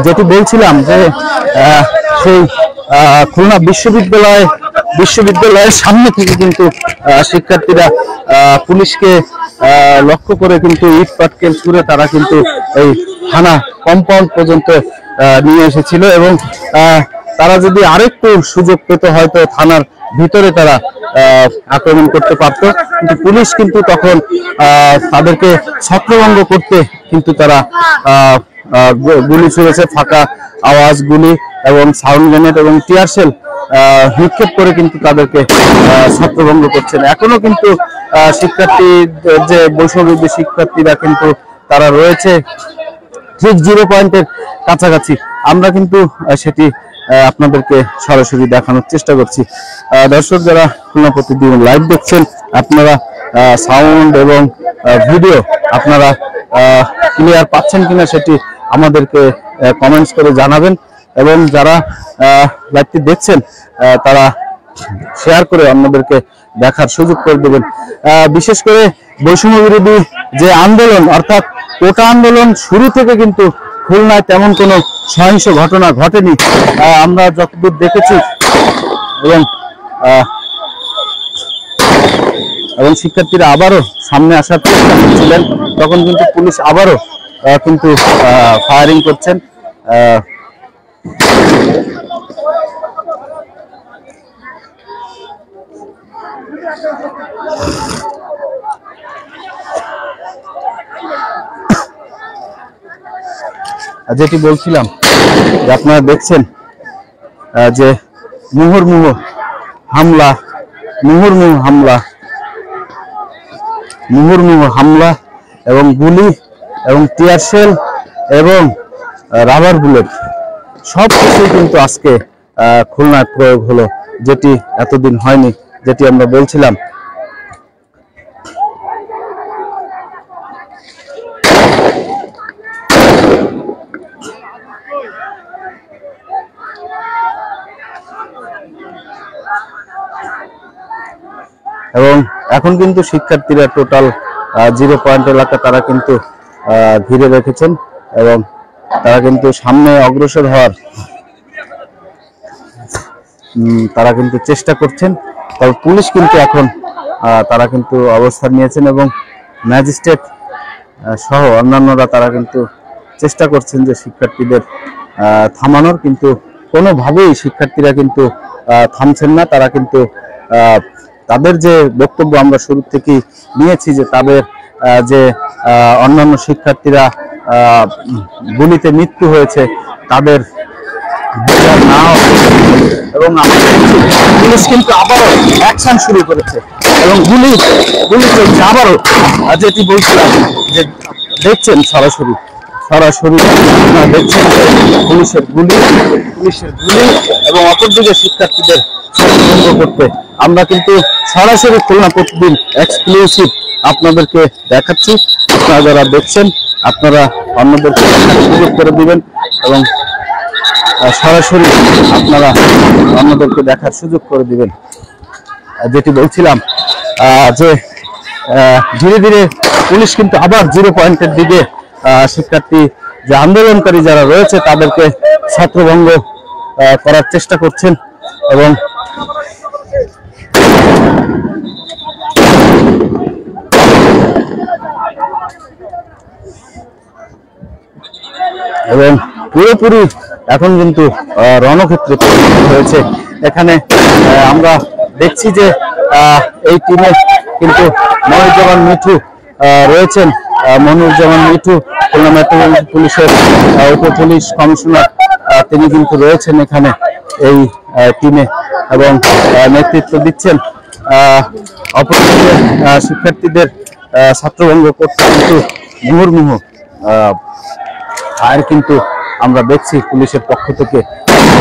যেটি বলছিলাম যে সেই খুলনা বিশ্ববিদ্যালয়ের সামনে থেকে কিন্তু শিক্ষার্থীরা পুলিশকে লক্ষ্য করে কিন্তু ইট পাটকেল ছুড়ে তারা কিন্তু এই থানা কম্পাউন্ড পর্যন্ত নিয়ে এসেছিল, এবং তারা যদি আরেকটু সুযোগ পেত হয়তো থানার ভিতরে তারা আক্রমণ করতে পারত, কিন্তু পুলিশ কিন্তু তখন তাদেরকে ছত্রভঙ্গ করতে কিন্তু তারা গুলি ছুড়েছে, ফাঁকা আওয়াজ গুলি এবং সাউন্ড গ্রেনেড এবং টিয়ার শেল নিক্ষেপ করে কিন্তু তাদেরকে ছত্রভঙ্গ করছেন। এখনো কিন্তু শিক্ষার্থী যে বৈষম্যবিরোধী শিক্ষার্থীরা কিন্তু তারা রয়েছে ঠিক 0 পয়েন্টের কাছাকাছি। আমরা কিন্তু সেটি আপনাদেরকে সরাসরি দেখানোর চেষ্টা করছি। দর্শক, যারা খুলনা প্রতিদিন লাইভ দেখছেন, আপনারা সাউন্ড এবং ভিডিও আপনারা ক্লিয়ার পাচ্ছেন কিনা সেটি আমাদেরকে কমেন্টস করে জানাবেন, এবং যারা লাইভটি দেখছেন তারা শেয়ার করে অন্যদেরকে দেখার সুযোগ করে দেবেন। বিশেষ করে বৈষম্য বিরোধী যে আন্দোলন অর্থাৎ কোটা আন্দোলন শুরু থেকে কিন্তু খুলনায় তেমন কোনো সহিংস ঘটনা ঘটেনি আমরা যতদূর দেখেছি, এবং শিক্ষার্থীরা আবারও সামনে আসার চেষ্টা করছিলেন, তখন কিন্তু পুলিশ আবারও কিন্তু ফায়ারিং করছেন। যেটি বলছিলাম যে আপনারা দেখছেন যে মুহুর্মুহু হামলা এবং গুলি এবং টিয়ার শেল এবং রাবার বুলেট সব কিছুই কিন্তু আজকে খুলনায় প্রয়োগ হলো, যেটি এতদিন হয়নি, যেটি আমরা বলছিলাম। এবং এখন কিন্তু শিক্ষার্থীরা টোটাল 0 পয়েন্ট এলাকা তারা কিন্তু ঘিরে রেখেছেন, এবং তারা কিন্তু সামনে অগ্রসর হওয়ার তারা কিন্তু চেষ্টা করছেন। তবে পুলিশ কিন্তু এখন তারা কিন্তু অবস্থান নিয়েছেন, এবং ম্যাজিস্ট্রেট সহ অন্যান্যরা তারা কিন্তু চেষ্টা করছেন যে শিক্ষার্থীদের থামানোর, কিন্তু কোনোভাবেই শিক্ষার্থীরা কিন্তু থামছেন না। তারা কিন্তু তাদের যে বক্তব্য আমরা শুরু থেকেই নিয়েছি যে তাদের যে অন্যান্য শিক্ষার্থীরা গুলিতে মৃত্যু হয়েছে তাদের বিচার না, এবং পুলিশ কিন্তু আবারও অ্যাকশন শুরু করেছে এবং গুলি চলছে আবারও। যেটি বলছিলাম যে দেখছেন সরাসরি দেখছেন পুলিশের গুলি এবং অপরদিকে শিক্ষার্থীদের ছত্রভঙ্গ করতে আমরা কিন্তু সরাসরি খুলনা প্রতিদিন এক্সক্লুসিভ আপনাদেরকে দেখাচ্ছি। আপনারা যারা দেখছেন আপনারা অন্যদেরকে সুযোগ করে দিবেন, এবং সরাসরি আপনারা অন্যদেরকে দেখার সুযোগ করে দিবেন। যেটি বলছিলাম যে ধীরে ধীরে পুলিশ কিন্তু আবার 0 পয়েন্টের দিকে শিক্ষার্থী যে আন্দোলনকারী যারা রয়েছে তাদেরকে ছত্রভঙ্গ করার চেষ্টা করছেন, এবং পুরোপুরি এখন কিন্তু রণক্ষেত্রে হয়েছে। এখানে আমরা দেখছি যে এই টিমে কিন্তু মনিরুজ্জামান মিঠু রয়েছেন। মনিরুজ্জামান মিঠু খুলনা মেট্রোপলিটন পুলিশের উপ-পুলিশ কমিশনার, তিনি কিন্তু রয়েছেন এখানে এই টিমে এবং নেতৃত্ব দিচ্ছেন। অপরদিকে শিক্ষার্থীদের ছাত্রভঙ্গ করতে কিন্তু মুহুর্মুহু ফায়ার কিন্তু আমরা দেখছি পুলিশের পক্ষ থেকে।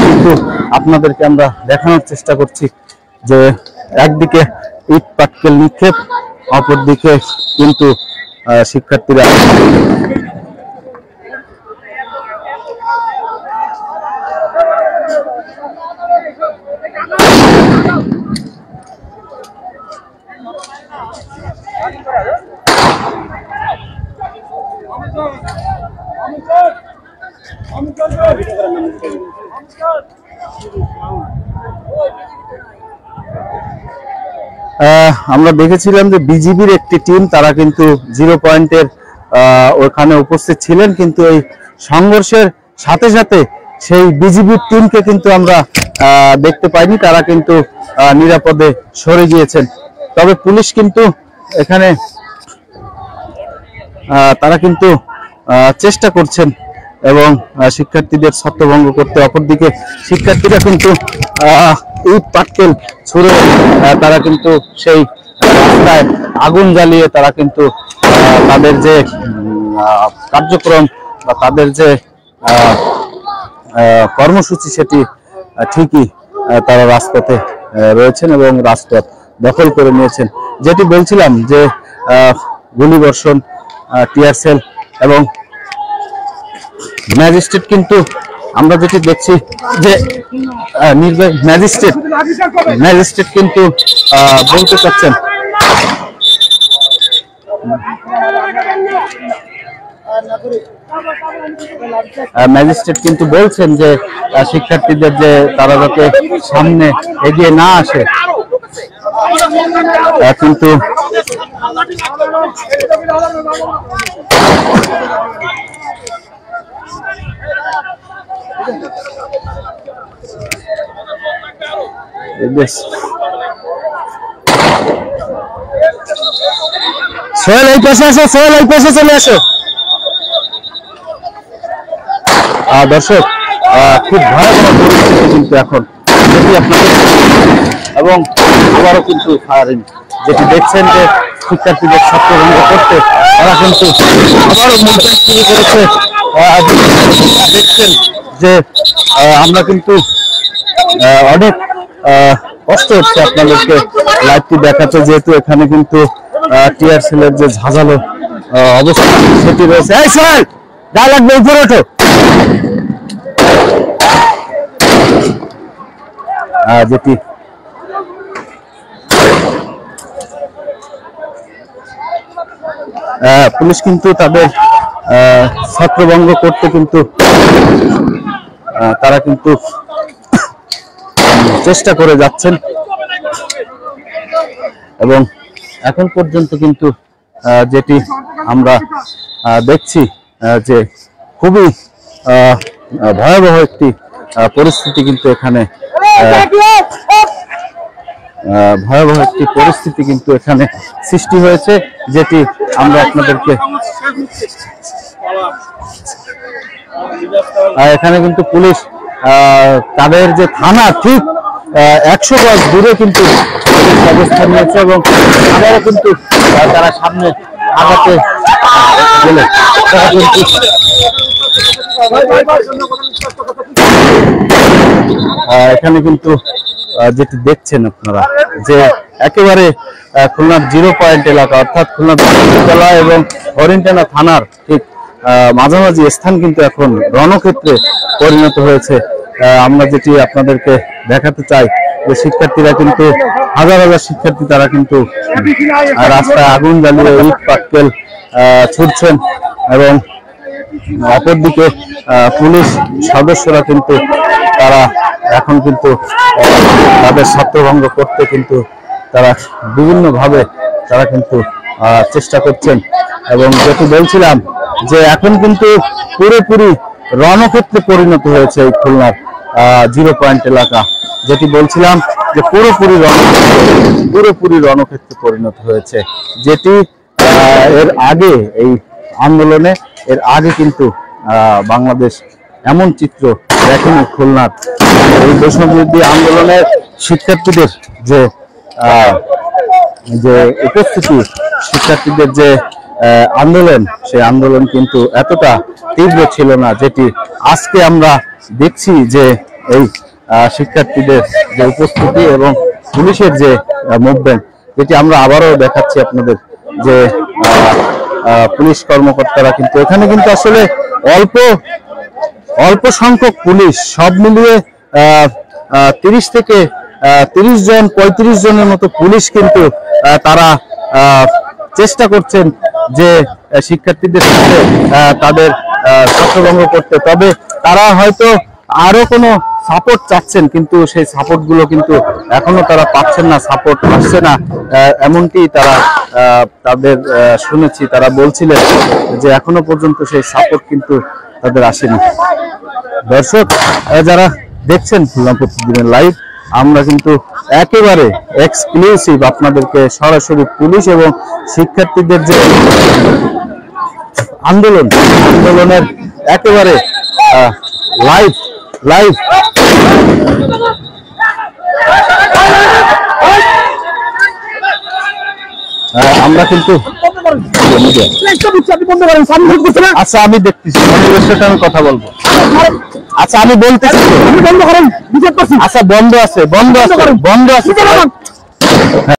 কিন্তু আপনাদেরকে আমরা দেখানোর চেষ্টা করছি যে একদিকে ইট পাটকেল নিক্ষেপ, অপরদিকে কিন্তু শিক্ষার্থীরা আমরা দেখেছিলাম যে বিজিবির একটি টিম তারা কিন্তু 0 পয়েন্টের ওখানে উপস্থিত ছিলেন, কিন্তু এই সংঘর্ষের সাথে সাথে সেই বিজিবির টিমকে কিন্তু আমরা দেখতে পাইনি, তারা কিন্তু নিরাপদে সরে গিয়েছেন। তবে পুলিশ কিন্তু এখানে তারা কিন্তু চেষ্টা করছেন এবং শিক্ষার্থীদের ছত্রভঙ্গ করতে। অপরদিকে শিক্ষার্থীরা কিন্তু ইট পাটকেল ছুড়ে তারা কিন্তু সেই রাস্তায় আগুন জ্বালিয়ে তারা কিন্তু তাদের যে কার্যক্রম বা তাদের যে কর্মসূচি সেটি ঠিকই তারা রাজপথে রয়েছেন এবং রাজপথ দখল করে নিয়েছেন। যেটি বলছিলাম যে গুলিবর্ষণ, টিয়ার সেল এবং ম্যাজিস্ট্রেট কিন্তু আমরা যেটি দেখছি যে ম্যাজিস্ট্রেট কিন্তু বলতে চাচ্ছেন, ম্যাজিস্ট্রেট কিন্তু বলছেন যে শিক্ষার্থীদের যে তারা যাতে সামনে এগিয়ে না আসে, কিন্তু সোহেল এই পাশে আসো, সোহেল এই পাশে চলে আসো। দর্শক, খুব ভয়াবহ পরিস্থিতি কিন্তু এখন যেটি আপনাদের এবং আবারও কিন্তু ফায়ারিং যেটি দেখছেন যে শিক্ষার্থীদের ছত্রভঙ্গ করতে তারা কিন্তু আবারও মুভমেন্ট শুরু করেছে। দেখছেন যে আমরা কিন্তু অনেক কষ্ট হচ্ছে আপনাদেরকে লাইভটি দেখাতে, যেহেতু এখানে কিন্তু টিয়ার সেলের যে ঝাঁঝালো অবস্থা সেটি রয়েছে। এই স্যার গা লাগবে, উপরে ওঠো। যেটি পুলিশ কিন্তু তাদের ছত্রভঙ্গ করতে কিন্তু তারা কিন্তু চেষ্টা করে যাচ্ছেন এবং এখন পর্যন্ত কিন্তু যেটি আমরা দেখছি যে খুবই ভয়াবহ একটি পরিস্থিতি কিন্তু এখানে সৃষ্টি হয়েছে, যেটি আমরা আপনাদেরকে এখানে কিন্তু পুলিশ তাদের যে থানা ঠিক 100 গজ দূরে কিন্তু অবস্থান নিয়েছে এবং আবারও কিন্তু তারা সামনে আগাতে গেলে এখানে কিন্তু যেটি দেখছেন আপনারা যে একেবারে খুলনার 0 পয়েন্ট এলাকা, অর্থাৎ খুলনা বিশ্ববিদ্যালয় এবং হরিণটানা থানার ঠিক মাঝামাঝি স্থান কিন্তু এখন রণক্ষেত্রে পরিণত হয়েছে। আমরা যেটি আপনাদেরকে দেখাতে চাই যে শিক্ষার্থীরা কিন্তু হাজার হাজার শিক্ষার্থী তারা কিন্তু রাস্তায় আগুন জ্বালিয়ে ইট পাটকেল ছুটছেন এবং অপরদিকে পুলিশ সদস্যরা কিন্তু তারা এখন কিন্তু তাদের ছত্রভঙ্গ করতে কিন্তু তারা বিভিন্নভাবে তারা কিন্তু চেষ্টা করছেন এবং যেটি বলছিলাম যে এখন কিন্তু পুরোপুরি রণক্ষেত্রে পরিণত হয়েছে এই খুলনার 0 পয়েন্ট এলাকা। যেটি বলছিলাম যে পুরোপুরি রণক্ষেত্রে পরিণত হয়েছে, যেটি এর আগে এই আন্দোলনে এর আগে কিন্তু বাংলাদেশ এমন চিত্র দেখেনি। খুলনার এই বৈষম্যবিরোধী আন্দোলনের শিক্ষার্থীদের যে উপস্থিতি, শিক্ষার্থীদের যে আন্দোলন, সেই আন্দোলন কিন্তু এতটা তীব্র ছিল না যেটি আজকে আমরা দেখছি যে এই শিক্ষার্থীদের যে উপস্থিতি এবং পুলিশের যে মুভমেন্ট, যেটি আমরা আবারও দেখাচ্ছি আপনাদের যে পুলিশ কর্মকর্তারা কিন্তু এখানে কিন্তু আসলে অল্প সংখ্যক পুলিশ, সব মিলিয়ে 30 থেকে 30 জন 35 জনের মতো পুলিশ কিন্তু তারা চেষ্টা করছেন যে শিক্ষার্থীদের সাথে তাদের ছত্রভঙ্গ করতে। তবে তারা হয়তো আরো কোনো সাপোর্ট চাচ্ছেন, কিন্তু সেই সাপোর্ট গুলো কিন্তু এখনো তারা পাচ্ছেন না, সাপোর্ট আসছে না, এমনটি তারা তাদের শুনেছি। তারা বলছিলেন যে এখনো পর্যন্ত সেই সাপোর্ট কিন্তু তাদের আসেনি। দর্শক যারা দেখছেন খুলনা প্রতিদিনের লাইভ, আমরা কিন্তু একেবারে এক্সক্লুসিভ আপনাদেরকে সরাসরি পুলিশ এবং শিক্ষার্থীদের যে আন্দোলনের একেবারে লাইভ আমরা কিন্তু আচ্ছা আমি দেখতেছি, আমি কথা বলবো। আচ্ছা আমি বলতেছি, আচ্ছা বন্ধ আছে